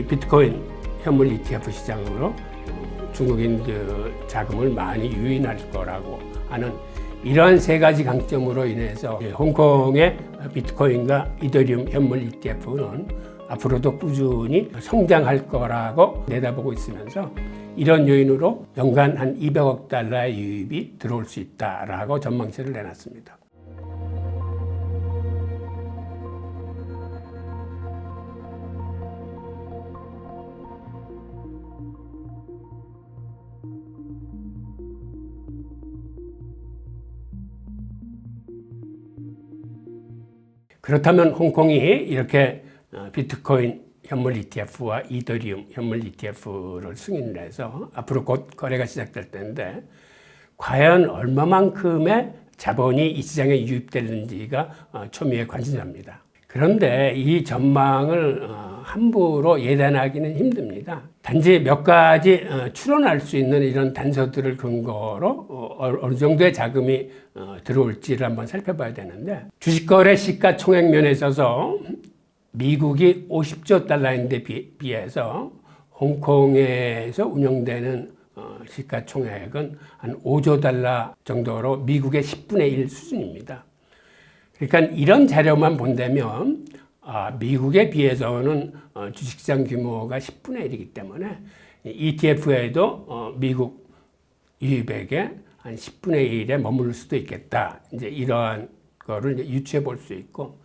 비트코인 현물 ETF 시장으로 중국인들 자금을 많이 유인할 거라고 하는 이러한 세 가지 강점으로 인해서 홍콩의 비트코인과 이더리움 현물 ETF는 앞으로도 꾸준히 성장할 거라고 내다보고 있으면서 이런 요인으로 연간 한 200억 달러의 유입이 들어올 수 있다라고 전망치를 내놨습니다. 그렇다면 홍콩이 이렇게 비트코인 현물 ETF와 이더리움 현물 ETF를 승인을 해서 앞으로 곧 거래가 시작될 텐데 과연 얼마만큼의 자본이 이 시장에 유입되는지가 초미의 관심사입니다. 그런데 이 전망을 함부로 예단하기는 힘듭니다. 단지 몇 가지 추론할 수 있는 이런 단서들을 근거로 어느 정도의 자금이 들어올지를 한번 살펴봐야 되는데 주식거래 시가총액면에 있어서 미국이 50조 달러인데 비해서 홍콩에서 운영되는 시가총액은 한 5조 달러 정도로 미국의 10분의 1 수준입니다. 그러니까 이런 자료만 본다면 미국에 비해서는 주식시장 규모가 10분의 1이기 때문에 ETF에도 미국 유입액의 한 10분의 1에 머무를 수도 있겠다. 이제 이러한 거를 이제 유추해 볼 수 있고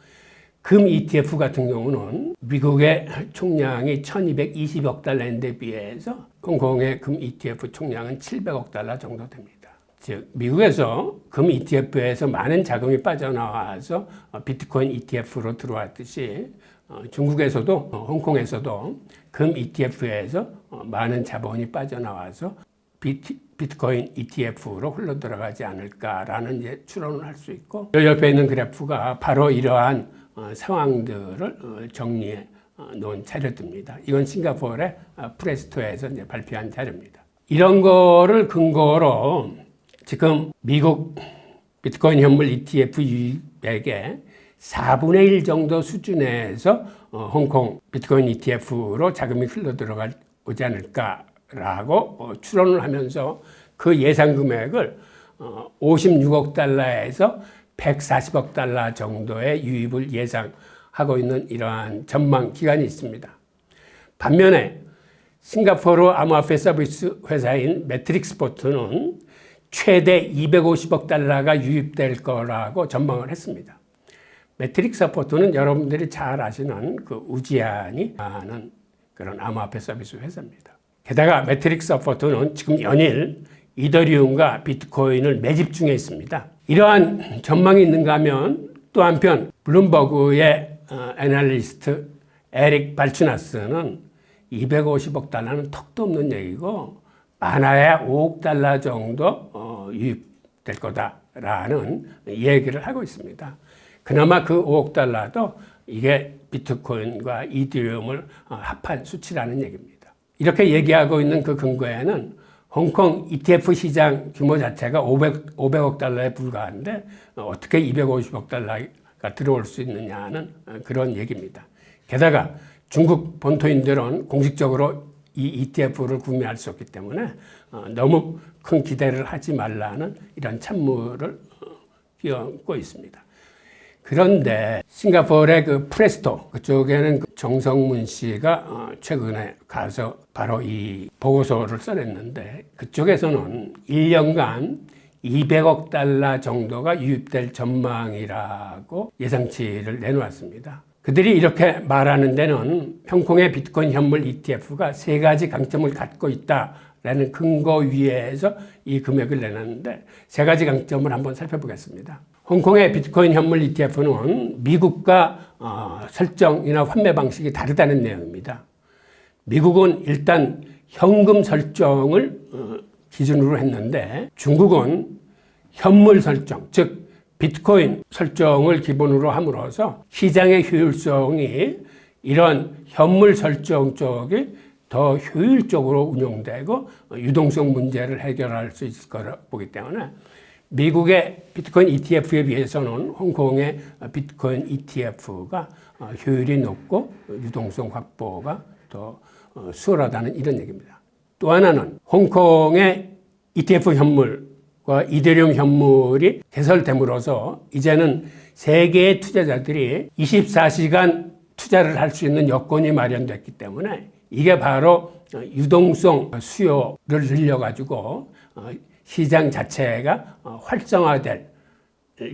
금 ETF 같은 경우는 미국의 총량이 1220억 달러인데 비해서 홍콩의 금 ETF 총량은 700억 달러 정도 됩니다. 즉 미국에서 금 ETF에서 많은 자금이 빠져나와서 비트코인 ETF로 들어왔듯이 중국에서도 홍콩에서도 금 ETF에서 많은 자본이 빠져나와서 비트코인 ETF로 흘러들어가지 않을까라는 이제 추론을 할 수 있고 옆에 있는 그래프가 바로 이러한 상황들을 정리해 놓은 자료들입니다. 이건 싱가포르의 프레스토에서 이제 발표한 자료입니다. 이런 거를 근거로 지금 미국 비트코인 현물 ETF 유입액의 4분의 1 정도 수준에서 홍콩 비트코인 ETF로 자금이 흘러들어오지 않을까라고 추론을 하면서 그 예상 금액을 56억 달러에서 140억 달러 정도의 유입을 예상하고 있는 이러한 전망 기관이 있습니다. 반면에 싱가포르 암호화폐 서비스 회사인 매트릭스포트는 최대 250억 달러가 유입될 거라고 전망을 했습니다. 매트릭스포트는 여러분들이 잘 아시는 그 우지안이 하는 그런 암호화폐 서비스 회사입니다. 게다가 매트릭스포트는 지금 연일 이더리움과 비트코인을 매집 중에 있습니다. 이러한 전망이 있는가 하면 또 한편 블룸버그의 애널리스트 에릭 발추나스는 250억 달러는 턱도 없는 얘기고 많아야 5억 달러 정도 유입될 거다라는 얘기를 하고 있습니다. 그나마 그 5억 달러도 이게 비트코인과 이더리움을 합한 수치라는 얘기입니다. 이렇게 얘기하고 있는 그 근거에는 홍콩 ETF 시장 규모 자체가 500억 달러에 불과한데 어떻게 250억 달러가 들어올 수 있느냐는 그런 얘기입니다. 게다가 중국 본토인들은 공식적으로 이 ETF를 구매할 수 없기 때문에 너무 큰 기대를 하지 말라는 이런 찬물을 끼얹고 있습니다. 그런데 싱가포르의 그 프레스토 그쪽에는 정성문 씨가 최근에 가서 바로 이 보고서를 써냈는데 그쪽에서는 1년간 200억 달러 정도가 유입될 전망이라고 예상치를 내놓았습니다. 그들이 이렇게 말하는 데는 홍콩의 비트코인 현물 ETF가 세 가지 강점을 갖고 있다라는 근거 위에서 이 금액을 내놨는데 세 가지 강점을 한번 살펴보겠습니다. 홍콩의 비트코인 현물 ETF는 미국과 설정이나 환매 방식이 다르다는 내용입니다. 미국은 일단 현금 설정을 기준으로 했는데 중국은 현물 설정, 즉 비트코인 설정을 기본으로 함으로써 시장의 효율성이 이런 현물 설정 쪽이 더 효율적으로 운용되고 유동성 문제를 해결할 수 있을 거라고 보기 때문에 미국의 비트코인 ETF에 비해서는 홍콩의 비트코인 ETF가 효율이 높고 유동성 확보가 더 수월하다는 이런 얘기입니다. 또 하나는 홍콩의 ETF 현물과 이더리움 현물이 개설됨으로써 이제는 세계의 투자자들이 24시간 투자를 할 수 있는 여건이 마련됐기 때문에 이게 바로 유동성 수요를 늘려가지고 시장 자체가 활성화될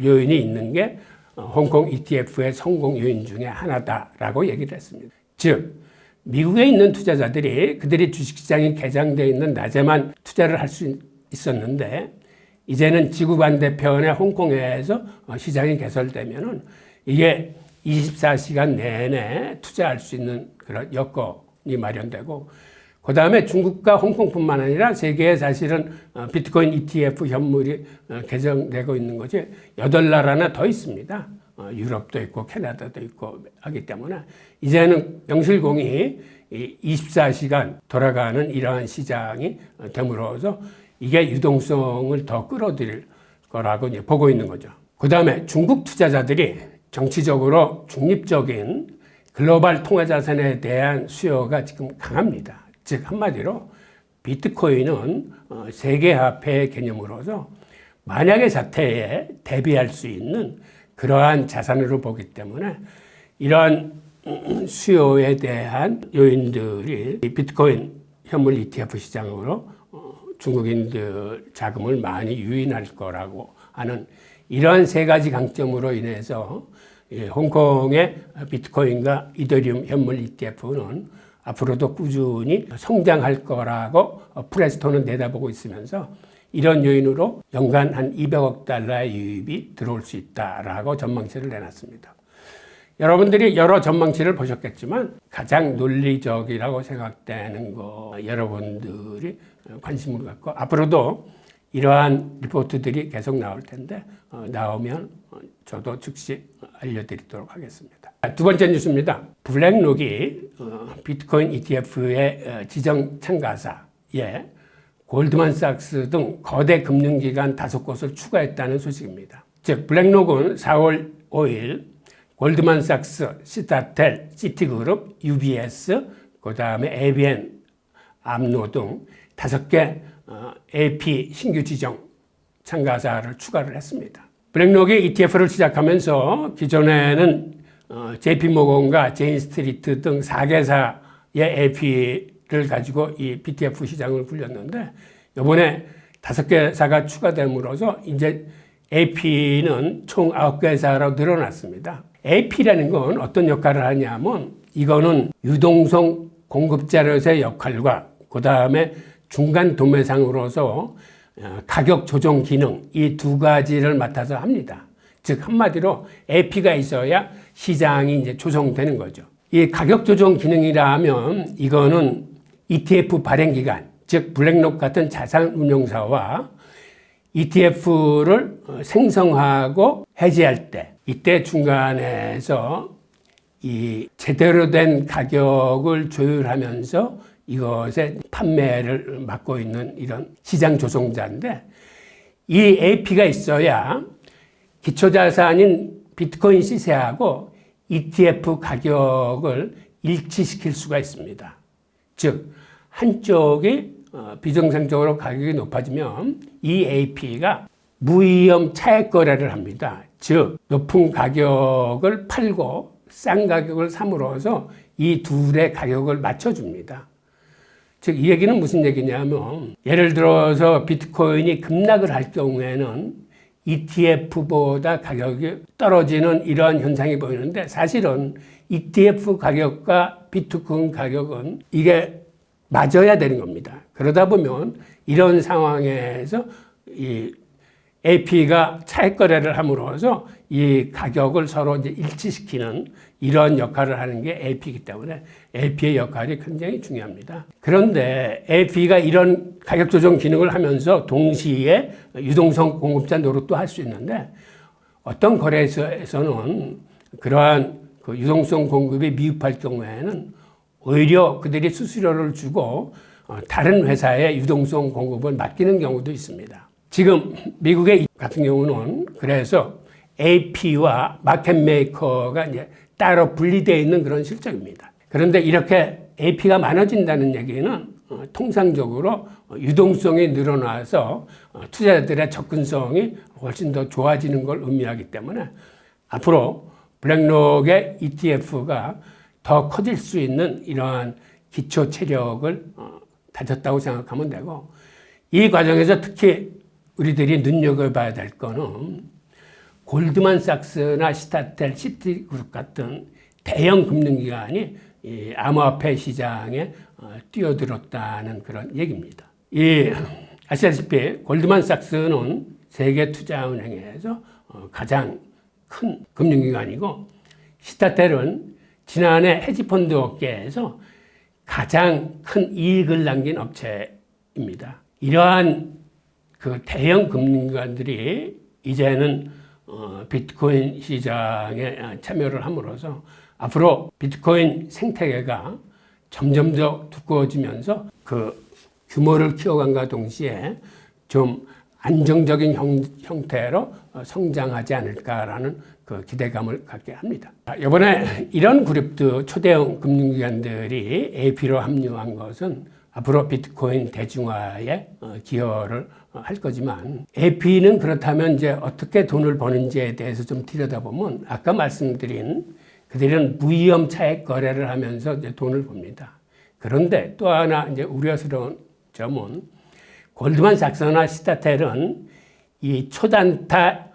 요인이 있는 게 홍콩 ETF의 성공 요인 중에 하나다라고 얘기를 했습니다. 즉 미국에 있는 투자자들이 그들이 주식시장이 개장되어 있는 낮에만 투자를 할 수 있었는데 이제는 지구 반대편의 홍콩에서 시장이 개설되면은 이게 24시간 내내 투자할 수 있는 그런 여건이 마련되고 그 다음에 중국과 홍콩뿐만 아니라 세계에 사실은 비트코인 ETF 현물이 개정되고 있는 것이 8나라나 더 있습니다. 유럽도 있고 캐나다도 있고 하기 때문에 이제는 명실공히 24시간 돌아가는 이러한 시장이 됨으로써 이게 유동성을 더 끌어들일 거라고 이제 보고 있는 거죠. 그 다음에 중국 투자자들이 정치적으로 중립적인 글로벌 통화자산에 대한 수요가 지금 강합니다. 즉 한마디로 비트코인은 세계화폐의 개념으로서 만약의 사태에 대비할 수 있는 그러한 자산으로 보기 때문에 이러한 수요에 대한 요인들이 비트코인 현물 ETF 시장으로 중국인들 자금을 많이 유인할 거라고 하는 이러한 세 가지 강점으로 인해서 홍콩의 비트코인과 이더리움 현물 ETF는 앞으로도 꾸준히 성장할 거라고 프레스토는 내다보고 있으면서 이런 요인으로 연간 한 200억 달러의 유입이 들어올 수 있다라고 전망치를 내놨습니다. 여러분들이 여러 전망치를 보셨겠지만 가장 논리적이라고 생각되는 거 여러분들이 관심을 갖고 앞으로도 이러한 리포트들이 계속 나올 텐데 나오면 저도 즉시 알려드리도록 하겠습니다. 두 번째 뉴스입니다. 블랙록이 비트코인 ETF의 지정 참가사에 골드만삭스 등 거대 금융기관 5곳을 추가했다는 소식입니다. 즉 블랙록은 4월 5일 골드만삭스, 시타텔, 시티그룹, UBS, 그 다음에 ABN, 암노 등 5개 AP 신규 지정 참가사를 추가를 했습니다. 블랙록이 ETF를 시작하면서 기존에는 JP모건과 제인스트리트 등 4개사의 AP를 가지고 이 BTF 시장을 굴렸는데 이번에 5개사가 추가됨으로써 이제 AP는 총 9개사로 늘어났습니다. AP라는 건 어떤 역할을 하냐면 이거는 유동성 공급자로서의 역할과 그 다음에 중간 도매상으로서 가격 조정 기능 이 두 가지를 맡아서 합니다. 즉 한마디로 AP가 있어야 시장이 이제 조정되는 거죠. 이 가격 조정 기능이라 하면 이거는 ETF 발행 기간, 즉 블랙록 같은 자산 운용사와 ETF를 생성하고 해지할 때 이때 중간에서 이 제대로 된 가격을 조율하면서 이것의 판매를 맡고 있는 이런 시장 조성자인데 이 AP가 있어야 기초자산인 비트코인 시세하고 ETF 가격을 일치시킬 수가 있습니다. 즉 한쪽이 비정상적으로 가격이 높아지면 이 AP가 무위험 차익 거래를 합니다. 즉 높은 가격을 팔고 싼 가격을 삼으로써 이 둘의 가격을 맞춰줍니다. 즉 이 얘기는 무슨 얘기냐면 예를 들어서 비트코인이 급락을 할 경우에는 ETF보다 가격이 떨어지는 이러한 현상이 보이는데 사실은 ETF 가격과 비트코인 가격은 이게 맞아야 되는 겁니다. 그러다 보면 이런 상황에서 이 AP가 차익 거래를 함으로써 이 가격을 서로 이제 일치시키는 이런 역할을 하는 게 AP이기 때문에 AP의 역할이 굉장히 중요합니다. 그런데 AP가 이런 가격 조정 기능을 하면서 동시에 유동성 공급자 노릇도 할 수 있는데 어떤 거래소에서는 그러한 그 유동성 공급이 미흡할 경우에는 오히려 그들이 수수료를 주고 다른 회사에 유동성 공급을 맡기는 경우도 있습니다. 지금 미국의 같은 경우는 그래서 AP와 마켓 메이커가 이제 따로 분리되어 있는 그런 실정입니다. 그런데 이렇게 AP가 많아진다는 얘기는 통상적으로 유동성이 늘어나서 투자자들의 접근성이 훨씬 더 좋아지는 걸 의미하기 때문에 앞으로 블랙록의 ETF가 더 커질 수 있는 이러한 기초 체력을 다졌다고 생각하면 되고, 이 과정에서 특히 우리들이 눈여겨봐야 될 거는 골드만삭스나 시타텔, 시티그룹 같은 대형 금융기관이 이 암호화폐 시장에 뛰어들었다는 그런 얘기입니다. 아시다시피 골드만삭스는 세계투자은행에서 가장 큰 금융기관이고, 시타텔은 지난해 헤지펀드 업계에서 가장 큰 이익을 남긴 업체입니다. 이러한 그 대형 금융기관들이 이제는 비트코인 시장에 참여를 함으로써 앞으로 비트코인 생태계가 점점 더 두꺼워지면서 그 규모를 키워간과 동시에 좀 안정적인 형태로 성장하지 않을까라는 그 기대감을 갖게 합니다. 이번에 이런 그룹도 초대형 금융기관들이 AP로 합류한 것은 앞으로 비트코인 대중화에 기여를 할 거지만, AP는 그렇다면 이제 어떻게 돈을 버는지에 대해서 좀 들여다보면 아까 말씀드린 그들은 무위험 차익 거래를 하면서 이제 돈을 법니다. 그런데 또 하나 이제 우려스러운 점은 골드만삭스나 시타텔은 이 초단타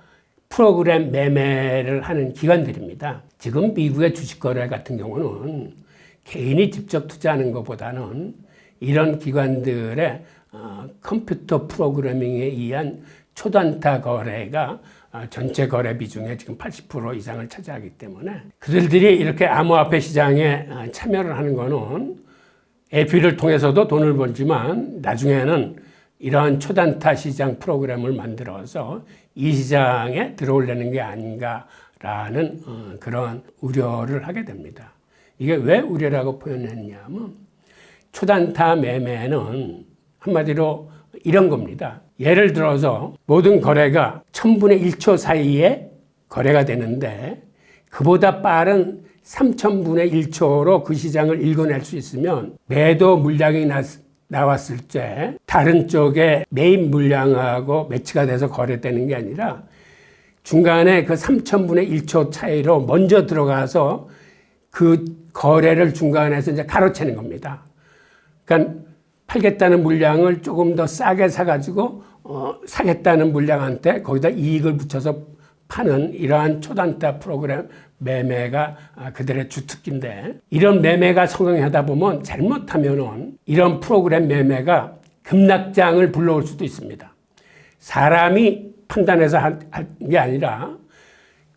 프로그램 매매를 하는 기관들입니다. 지금 미국의 주식 거래 같은 경우는 개인이 직접 투자하는 것보다는 이런 기관들의 컴퓨터 프로그래밍에 의한 초단타 거래가 전체 거래 비중의 지금 80% 이상을 차지하기 때문에 그들이 이렇게 암호화폐 시장에 참여를 하는 거는 AP를 통해서도 돈을 벌지만 나중에는 이러한 초단타 시장 프로그램을 만들어서 이 시장에 들어오려는 게 아닌가라는 그런 우려를 하게 됩니다. 이게 왜 우려라고 표현했냐면 초단타 매매는 한마디로 이런 겁니다. 예를 들어서 모든 거래가 1000분의 1초 사이에 거래가 되는데 그보다 빠른 3000분의 1초로 그 시장을 읽어낼 수 있으면 매도 물량이 나왔을 때 다른 쪽에 매입 물량하고 매치가 돼서 거래되는 게 아니라 중간에 그 3000분의 1초 차이로 먼저 들어가서 그 거래를 중간에서 이제 가로채는 겁니다. 그러니까 팔겠다는 물량을 조금 더 싸게 사가지고 사겠다는 물량한테 거기다 이익을 붙여서 파는 이러한 초단타 프로그램 매매가 그들의 주특기인데, 이런 매매가 성행하다 보면 잘못하면은 이런 프로그램 매매가 급락장을 불러올 수도 있습니다. 사람이 판단해서 한 게 아니라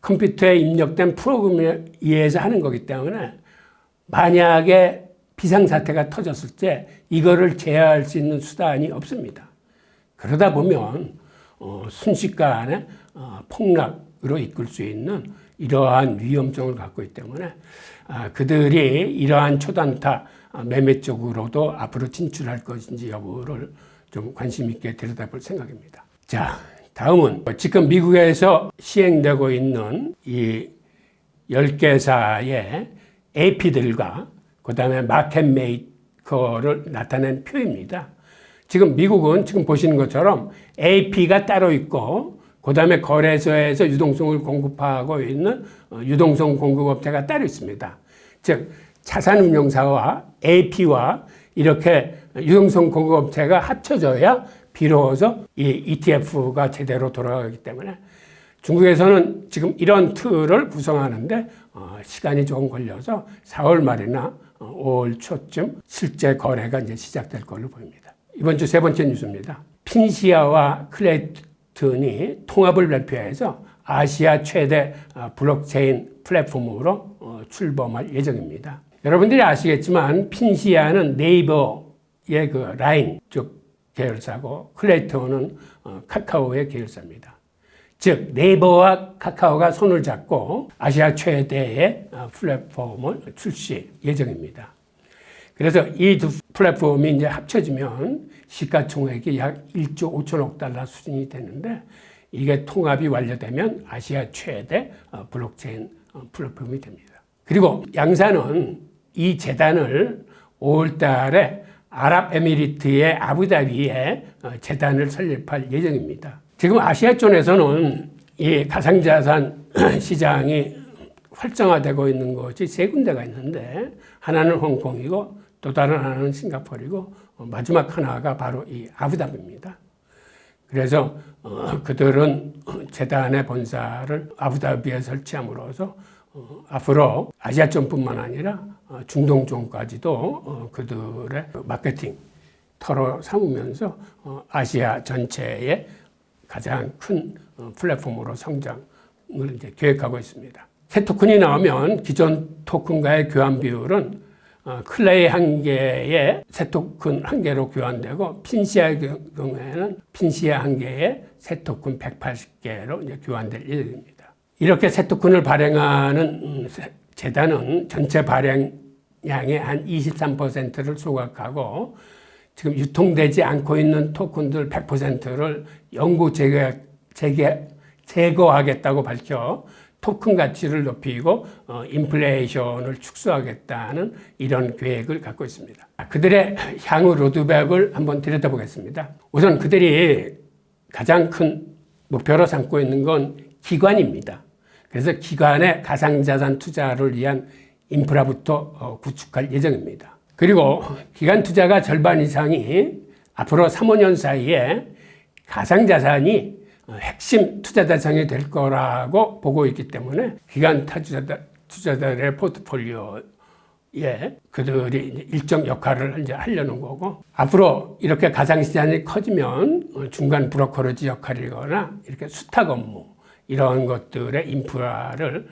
컴퓨터에 입력된 프로그램에 의해서 하는 거기 때문에 만약에 비상사태가 터졌을 때 이거를 제어할 수 있는 수단이 없습니다. 그러다 보면 순식간에 폭락으로 이끌 수 있는 이러한 위험성을 갖고 있기 때문에 그들이 이러한 초단타 매매 쪽으로도 앞으로 진출할 것인지 여부를 좀 관심 있게 들여다볼 생각입니다. 자, 다음은 지금 미국에서 시행되고 있는 이 10개사의 AP들과 그 다음에 마켓 메이커를 나타낸 표입니다. 지금 미국은 지금 보시는 것처럼 AP가 따로 있고 그 다음에 거래소에서 유동성을 공급하고 있는 유동성 공급업체가 따로 있습니다. 즉 자산운용사와 AP와 이렇게 유동성 공급업체가 합쳐져야 비로소 이 ETF가 제대로 돌아가기 때문에 중국에서는 지금 이런 틀을 구성하는데 시간이 조금 걸려서 4월 말이나 5월 초쯤 실제 거래가 이제 시작될 걸로 보입니다. 이번 주 세 번째 뉴스입니다. 핀시아와 클레이튼이 통합을 발표해서 아시아 최대 블록체인 플랫폼으로 출범할 예정입니다. 여러분들이 아시겠지만 핀시아는 네이버의 그 라인 쪽 계열사고 클레이튼은 카카오의 계열사입니다. 즉 네이버와 카카오가 손을 잡고 아시아 최대의 플랫폼을 출시 예정입니다. 그래서 이 두 플랫폼이 이제 합쳐지면 시가총액이 약 1조 5천억 달러 수준이 되는데, 이게 통합이 완료되면 아시아 최대 블록체인 플랫폼이 됩니다. 그리고 양사는 이 재단을 5월 달에 아랍에미리트의 아부다비에 재단을 설립할 예정입니다. 지금 아시아권에서는 이 가상자산 시장이 활성화되고 있는 곳이 세 군데가 있는데 하나는 홍콩이고 또 다른 하나는 싱가포르이고 마지막 하나가 바로 이 아부다비입니다. 그래서 그들은 재단의 본사를 아부다비에 설치함으로써 앞으로 아시아권뿐만 아니라 중동 쪽까지도 그들의 마케팅 터로 삼으면서 아시아 전체의 가장 큰 플랫폼으로 성장을 이제 계획하고 있습니다. 새 토큰이 나오면 기존 토큰과의 교환 비율은 클레이 한 개에 새 토큰 한 개로 교환되고 핀시아의 경우에는 핀시아 한 개에 새 토큰 180개로 이제 교환될 예정입니다. 이렇게 새 토큰을 발행하는 재단은 전체 발행량의 한 23%를 소각하고 지금 유통되지 않고 있는 토큰들 100%를 영구 제거하겠다고 밝혀 토큰 가치를 높이고 인플레이션을 축소하겠다는 이런 계획을 갖고 있습니다. 그들의 향후 로드맵을 한번 들여다보겠습니다. 우선 그들이 가장 큰 목표로 삼고 있는 건 기관입니다. 그래서 기관의 가상자산 투자를 위한 인프라부터 구축할 예정입니다. 그리고 기관 투자가 절반 이상이 앞으로 3, 5년 사이에 가상자산이 핵심 투자 대상이 될 거라고 보고 있기 때문에 기관 투자자들의 포트폴리오에 그들이 일정 역할을 이제 하려는 거고, 앞으로 이렇게 가상시장이 커지면 중간 브로커리지 역할이거나 이렇게 수탁 업무 이런 것들의 인프라를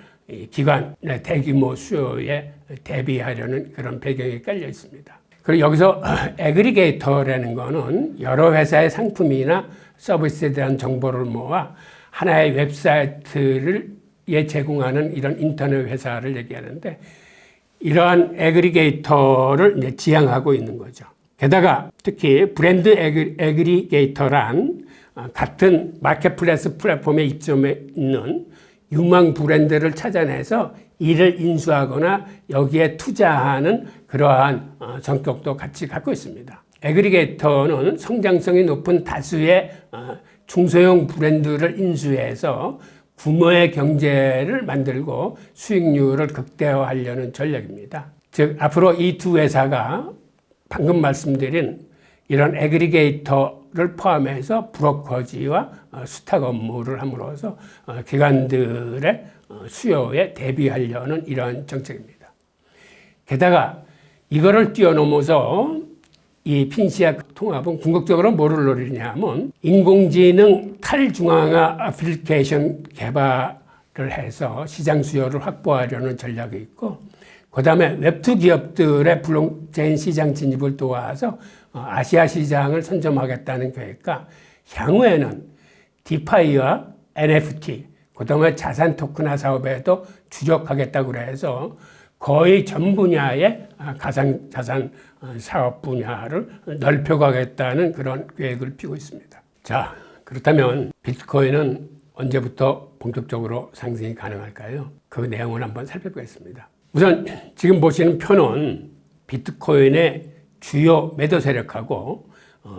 기관의 대규모 수요에 대비하려는 그런 배경이 깔려 있습니다. 그리고 여기서 애그리게이터라는 거는 여러 회사의 상품이나 서비스에 대한 정보를 모아 하나의 웹사이트를 제공하는 이런 인터넷 회사를 얘기하는데, 이러한 애그리게이터를 이제 지향하고 있는 거죠. 게다가 특히 브랜드 애그리게이터란 같은 마켓플레이스 플랫폼에 입점해 있는 유망 브랜드를 찾아내서 이를 인수하거나 여기에 투자하는 그러한 성격도 같이 갖고 있습니다. 애그리게이터는 성장성이 높은 다수의 중소형 브랜드를 인수해서 규모의 경제를 만들고 수익률을 극대화하려는 전략입니다. 즉, 앞으로 이 두 회사가 방금 말씀드린 이런 애그리게이터를 포함해서 브로커지와 수탁 업무를 함으로써 기관들의 수요에 대비하려는 이러한 정책입니다. 게다가 이거를 뛰어넘어서 이 핀시아 통합은 궁극적으로 뭐를 노리냐 하면 인공지능 탈중앙화 애플리케이션 개발을 해서 시장 수요를 확보하려는 전략이 있고, 그 다음에 웹2 기업들의 블록체인 시장 진입을 도와서 아시아 시장을 선점하겠다는 계획과 향후에는 디파이와 NFT, 그 다음에 자산 토큰화 사업에도 주력하겠다고 해서 거의 전 분야의 가상자산 사업 분야를 넓혀가겠다는 그런 계획을 펴고 있습니다. 자, 그렇다면 비트코인은 언제부터 본격적으로 상승이 가능할까요? 그 내용을 한번 살펴보겠습니다. 우선 지금 보시는 표는 비트코인의 주요 매도 세력하고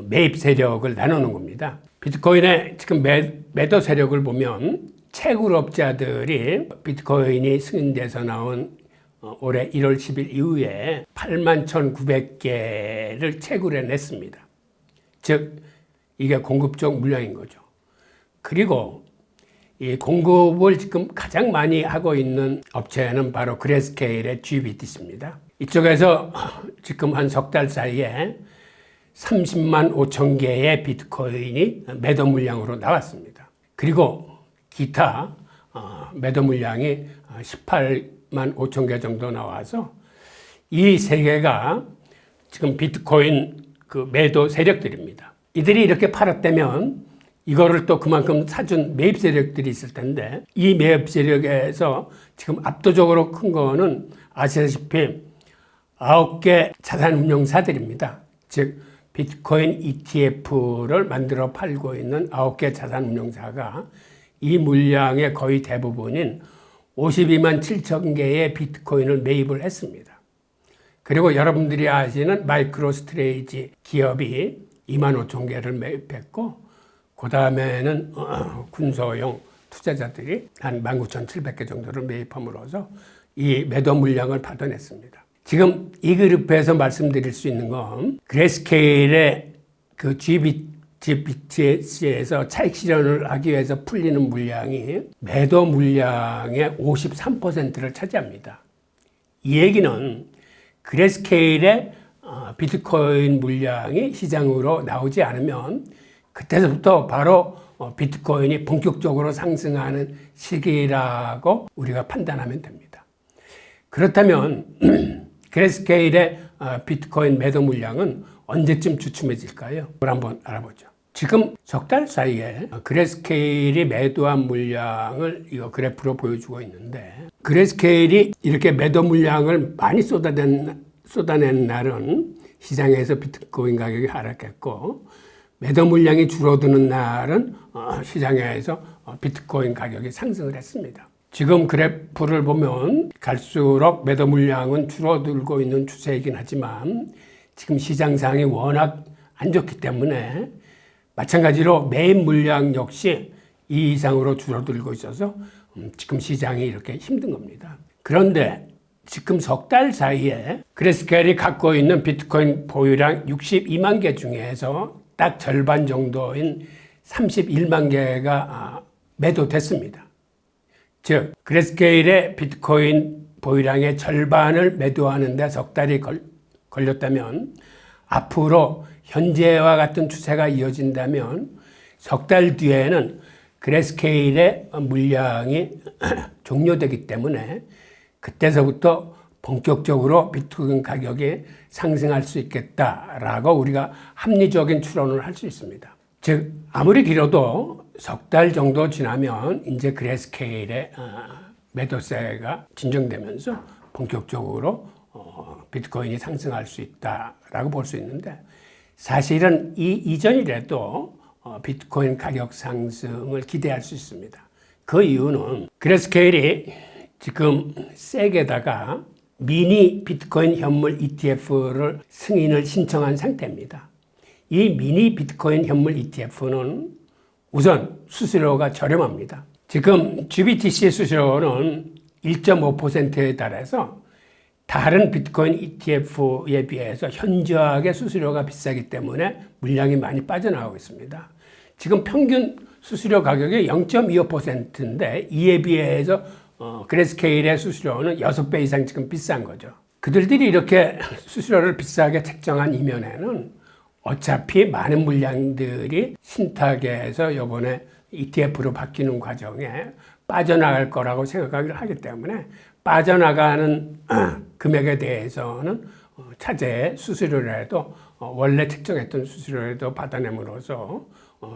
매입 세력을 나누는 겁니다. 비트코인의 지금 매도 세력을 보면 채굴업자들이 비트코인이 승인돼서 나온 올해 1월 10일 이후에 81,900개를 채굴해냈습니다. 즉 이게 공급 쪽 물량인 거죠. 그리고 이 공급을 지금 가장 많이 하고 있는 업체는 바로 그레스케일의 GBTC입니다. 이쪽에서 지금 한 석 달 사이에 30만 5천 개의 비트코인이 매도 물량으로 나왔습니다. 그리고 기타 매도 물량이 18만 5천 개 정도 나와서 이 세 개가 지금 비트코인 그 매도 세력들입니다. 이들이 이렇게 팔았다면 이거를 또 그만큼 사준 매입 세력들이 있을 텐데, 이 매입 세력에서 지금 압도적으로 큰 거는 아시다시피 9개 자산운용사들입니다. 즉 비트코인 ETF를 만들어 팔고 있는 9개 자산운용사가 이 물량의 거의 대부분인 52만 7천 개의 비트코인을 매입을 했습니다. 그리고 여러분들이 아시는 마이크로스트레이지 기업이 25,000개를 매입했고, 그 다음에는 군소형 투자자들이 한 19,700개 정도를 매입함으로써 이 매도 물량을 받아냈습니다. 지금 이 그룹에서 말씀드릴 수 있는 건 그레스케일의 그 GBTC에서 차익 실현을 하기 위해서 풀리는 물량이 매도 물량의 53%를 차지합니다. 이 얘기는 그레스케일의 비트코인 물량이 시장으로 나오지 않으면 그때부터 바로 비트코인이 본격적으로 상승하는 시기라고 우리가 판단하면 됩니다. 그렇다면 그레스케일의 비트코인 매도 물량은 언제쯤 주춤해질까요? 그걸 한번 알아보죠. 지금 석 달 사이에 그레스케일이 매도한 물량을 이 그래프로 보여주고 있는데, 그레스케일이 이렇게 매도 물량을 많이 쏟아낸 날은 시장에서 비트코인 가격이 하락했고, 매도 물량이 줄어드는 날은 시장에서 비트코인 가격이 상승을 했습니다. 지금 그래프를 보면 갈수록 매도 물량은 줄어들고 있는 추세이긴 하지만 지금 시장 상황이 워낙 안 좋기 때문에 마찬가지로 매입 물량 역시 이 이상으로 줄어들고 있어서 지금 시장이 이렇게 힘든 겁니다. 그런데 지금 석 달 사이에 그레스케일이 갖고 있는 비트코인 보유량 62만 개 중에서 딱 절반 정도인 31만 개가 매도됐습니다. 즉 그레스케일의 비트코인 보유량의 절반을 매도하는데 석 달이 걸렸다면, 앞으로 현재와 같은 추세가 이어진다면 석 달 뒤에는 그레스케일의 물량이 종료되기 때문에 그때서부터 본격적으로 비트코인 가격이 상승할 수 있겠다라고 우리가 합리적인 추론을 할 수 있습니다. 즉 아무리 길어도 석 달 정도 지나면 이제 그레스케일의 매도세가 진정되면서 본격적으로 비트코인이 상승할 수 있다라고 볼 수 있는데, 사실은 이 이전이라도 비트코인 가격 상승을 기대할 수 있습니다. 그 이유는 그레스케일이 지금 섹에다가 미니 비트코인 현물 ETF를 승인을 신청한 상태입니다. 이 미니 비트코인 현물 ETF는 우선 수수료가 저렴합니다. 지금 GBTC 수수료는 1.5%에 달해서 다른 비트코인 ETF에 비해서 현저하게 수수료가 비싸기 때문에 물량이 많이 빠져나가고 있습니다. 지금 평균 수수료 가격이 0.25%인데 이에 비해서 그레스케일의 수수료는 6배 이상 지금 비싼 거죠. 그들이 이렇게 수수료를 비싸게 책정한 이면에는 어차피 많은 물량들이 신탁에서 이번에 ETF로 바뀌는 과정에 빠져나갈 거라고 생각을 하기 때문에 빠져나가는 금액에 대해서는 차제의 수수료라도 원래 책정했던 수수료라도 받아내므로써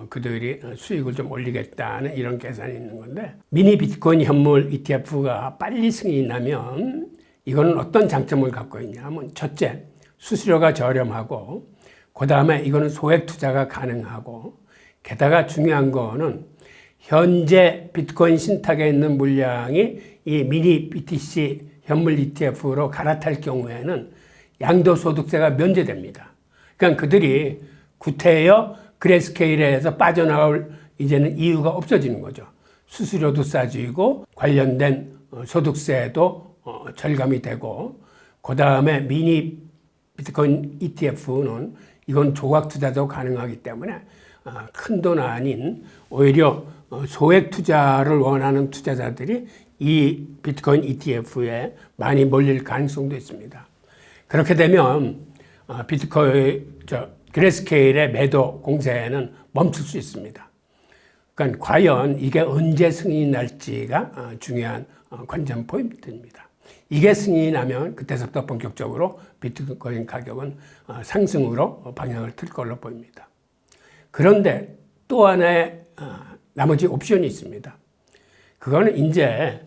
그들이 수익을 좀 올리겠다는 이런 계산이 있는 건데, 미니 비트코인 현물 ETF가 빨리 승인이 나면 이거는 어떤 장점을 갖고 있냐면, 첫째, 수수료가 저렴하고, 그 다음에 이거는 소액 투자가 가능하고, 게다가 중요한 거는 현재 비트코인 신탁에 있는 물량이 이 미니 BTC 현물 ETF로 갈아탈 경우에는 양도소득세가 면제됩니다. 그러니까 그들이 구태여 그레스케일에서 빠져나올 이제는 이유가 없어지는 거죠. 수수료도 싸지고 관련된 소득세도 절감이 되고, 그 다음에 미니 비트코인 ETF는 이건 조각 투자도 가능하기 때문에 큰 돈 아닌 오히려 소액 투자를 원하는 투자자들이 이 비트코인 ETF에 많이 몰릴 가능성도 있습니다. 그렇게 되면 그레스케일의 매도 공세는 멈출 수 있습니다. 그러니까 과연 이게 언제 승인이 날지가 중요한 관전 포인트입니다. 이게 승인이 나면 그때부터 본격적으로 비트코인 가격은 상승으로 방향을 틀 걸로 보입니다. 그런데 또 하나의 나머지 옵션이 있습니다. 그거는 이제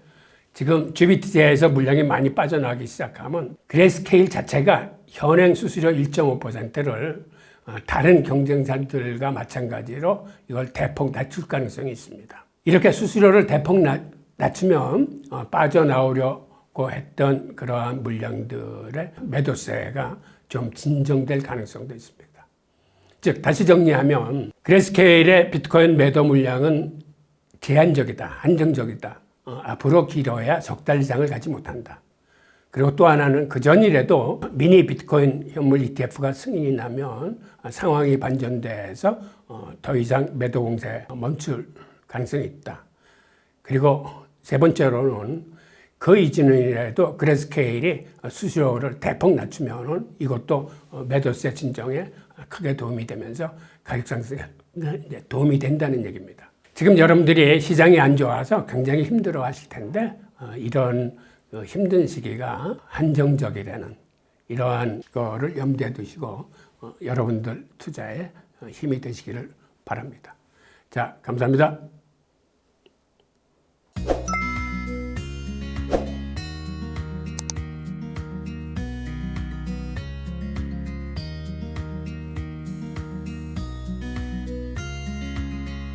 지금 GBTC에서 물량이 많이 빠져나가기 시작하면 그레스케일 자체가 현행 수수료 1.5%를 다른 경쟁사들과 마찬가지로 이걸 대폭 낮출 가능성이 있습니다. 이렇게 수수료를 대폭 낮추면 빠져나오려 했던 그러한 물량들의 매도세가 좀 진정될 가능성도 있습니다. 즉 다시 정리하면 그레스케일의 비트코인 매도 물량은 제한적이다, 한정적이다. 앞으로 길어야 석 달 이상을 가지 못한다. 그리고 또 하나는 그 전이라도 미니 비트코인 현물 ETF가 승인이 나면 상황이 반전돼서 더 이상 매도 공세 멈출 가능성이 있다. 그리고 세 번째로는 그 이전이라도 그레스케일이 수수료를 대폭 낮추면 이것도 매도세 진정에 크게 도움이 되면서 가격 상승에 도움이 된다는 얘기입니다. 지금 여러분들이 시장이 안 좋아서 굉장히 힘들어 하실 텐데 이런 힘든 시기가 한정적이라는 이러한 거를 염두에 두시고 여러분들 투자에 힘이 되시기를 바랍니다. 자, 감사합니다.